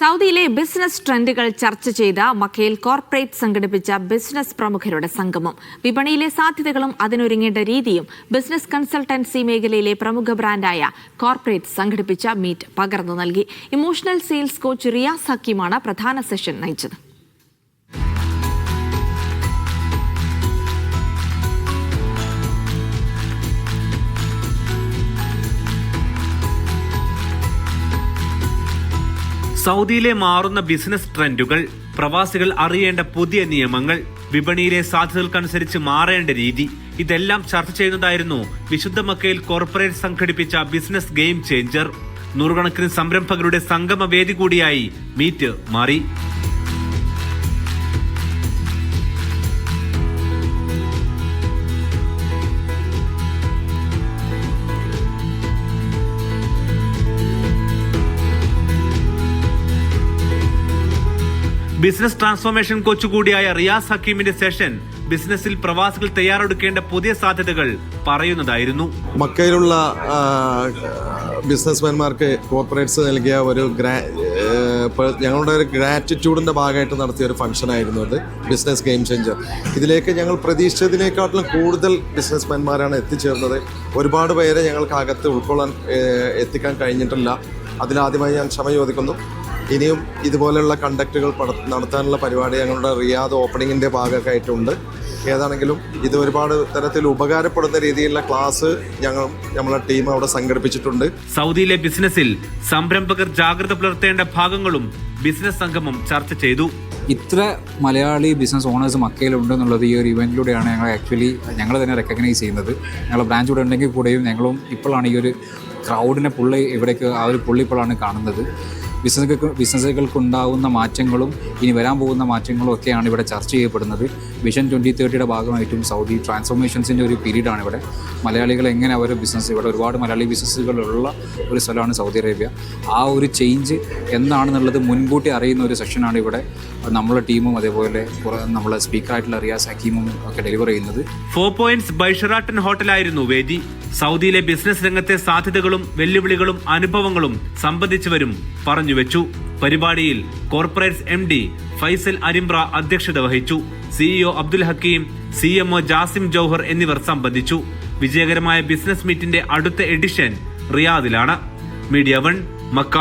സൗദിയിലെ ബിസിനസ് ട്രെൻഡുകൾ ചർച്ച ചെയ്ത മക്കയിൽ കോർപ്പറേറ്റ് സംഘടിപ്പിച്ച ബിസിനസ് പ്രമുഖരുടെ സംഗമം. വിപണിയിലെ സാധ്യതകളും അതിനൊരുങ്ങേണ്ട രീതിയും ബിസിനസ് കൺസൾട്ടൻസി മേഖലയിലെ പ്രമുഖ ബ്രാൻഡായ കോർപ്പറേറ്റ് സംഘടിപ്പിച്ച മീറ്റ് പകർന്നു നൽകി. ഇമോഷണൽ സെയിൽസ് കോച്ച് റിയാസ് ഹക്കീമാണ് പ്രധാന സെഷൻ നയിച്ചത്. സൗദിയിലെ മാറുന്ന ബിസിനസ് ട്രെൻഡുകൾ, പ്രവാസികൾ അറിയേണ്ട പുതിയ നിയമങ്ങൾ, വിപണിയിലെ സാധ്യതകൾക്കനുസരിച്ച് മാറേണ്ട രീതി, ഇതെല്ലാം ചർച്ച ചെയ്യുന്നതായിരുന്നു വിശുദ്ധ മക്കയിൽ കോർപ്പറേറ്റ് സംഘടിപ്പിച്ച ബിസിനസ് ഗെയിം ചേഞ്ചർ. നൂറുകണക്കിന് സംരംഭകരുടെ സംഗമ വേദി കൂടിയായി മീറ്റ് മാറി. ബിസിനസ് ട്രാൻസ്ഫോർമേഷൻ കോച്ച് കൂടിയായ റിയാസ് ഹക്കീമിന്റെ സെഷൻ ബിസിനസ്സിൽ പ്രവാസികൾ തയ്യാറെടുക്കേണ്ട പുതിയ സാധ്യതകൾ പറയുന്നതായിരുന്നു. മക്കയിലുള്ള ബിസിനസ്മാൻമാർക്ക് കോർപ്പറേറ്റ്സ് നൽകിയ ഒരു ഞങ്ങളുടെ ഒരു ഗ്രാറ്റിറ്റ്യൂഡിൻ്റെ ഭാഗമായിട്ട് നടത്തിയ ഒരു ഫംഗ്ഷനായിരുന്നു അത്, ബിസിനസ് ഗെയിം ചേഞ്ചർ. ഇതിലേക്ക് ഞങ്ങൾ പ്രതീക്ഷിച്ചതിനേക്കാട്ടിലും കൂടുതൽ ബിസിനസ്മാൻമാരാണ് എത്തിച്ചേർന്നത്. ഒരുപാട് പേരെ ഞങ്ങൾക്ക് അകത്ത് ഉൾക്കൊള്ളാൻ എത്തിക്കാൻ കഴിഞ്ഞിട്ടില്ല. അതിലാദ്യമായി ഞാൻ ക്ഷമ ചോദിക്കുന്നു. ഇനിയും ഇതുപോലെയുള്ള കണ്ടക്റ്റുകൾ നടത്താനുള്ള പരിപാടി ഞങ്ങളുടെ റിയാദ് ഓപ്പണിങ്ങിൻ്റെ ഭാഗമായിട്ടുണ്ട്. ഏതാണെങ്കിലും ഇത് ഒരുപാട് തരത്തിൽ ഉപകാരപ്പെടുന്ന രീതിയിലുള്ള ക്ലാസ് നമ്മളെ ടീം അവിടെ സംഘടിപ്പിച്ചിട്ടുണ്ട്. സൗദിയിലെ ബിസിനസ്സിൽ സംരംഭകർ ജാഗ്രത പുലർത്തേണ്ട ഭാഗങ്ങളും ബിസിനസ് സംഗമം ചർച്ച ചെയ്തു. ഇത്ര മലയാളി ബിസിനസ് ഓണേഴ്സ് മക്കയിലുണ്ടെന്നുള്ളത് ഈ ഒരു ഇവൻറ്റിലൂടെയാണ് ഞങ്ങൾ തന്നെ റെക്കഗ്നൈസ് ചെയ്യുന്നത്. ഞങ്ങളുടെ ബ്രാഞ്ച് ഇവിടെ ഉണ്ടെങ്കിൽ കൂടെയും ഞങ്ങളും ഇപ്പോഴാണ് ഈ ഒരു ക്രൗഡിനെ ഇവിടേക്ക് ആ ഒരു പുള്ളി ഇപ്പോഴാണ് കാണുന്നത്. ബിസിനസ്സുകൾക്കുണ്ടാകുന്ന മാറ്റങ്ങളും ഇനി വരാൻ പോകുന്ന മാറ്റങ്ങളും ഒക്കെയാണ് ഇവിടെ ചർച്ച ചെയ്യപ്പെടുന്നത്. വിഷൻ 2030യുടെ ഭാഗമായിട്ടും സൗദി ട്രാൻസ്ഫോർമേഷൻസിൻ്റെ ഒരു പീരീഡാണ് ഇവിടെ. മലയാളികൾ എങ്ങനെ അവരുടെ ബിസിനസ്, ഇവിടെ ഒരുപാട് മലയാളി ബിസിനസ്സുകളുള്ള ഒരു സ്ഥലമാണ് സൗദി അറേബ്യ. ആ ഒരു ചേഞ്ച് എന്താണെന്നുള്ളത് മുൻകൂട്ടി അറിയുന്ന ഒരു സെഷനാണ് ഇവിടെ നമ്മളെ ടീമും അതേപോലെ നമ്മളെ സ്പീക്കറായിട്ടുള്ള റിയാസ് ഹക്കീമും ഒക്കെ ഡെലിവർ ചെയ്യുന്നത്. 4 പോയിന്റ്സ് ബൈ ഷെറാട്ടൺ ഹോട്ടലായിരുന്നു വേദി. സൗദിയിലെ ബിസിനസ് രംഗത്തെ സാധ്യതകളും വെല്ലുവിളികളും അനുഭവങ്ങളും സംബന്ധിച്ചവരും പറഞ്ഞുവെച്ചു. പരിപാടിയിൽ കോർപ്പറേറ്റ്സ് MD ഫൈസൽ അരിമ്പ്ര അധ്യക്ഷത വഹിച്ചു. CEO അബ്ദുൽ ഹക്കീം, CMO ജാസിം ജൗഹർ എന്നിവർ സംബന്ധിച്ചു. വിജയകരമായ ബിസിനസ് മീറ്റിന്റെ അടുത്ത എഡിഷൻ റിയാദിലാണ്. Media 1 Mecca.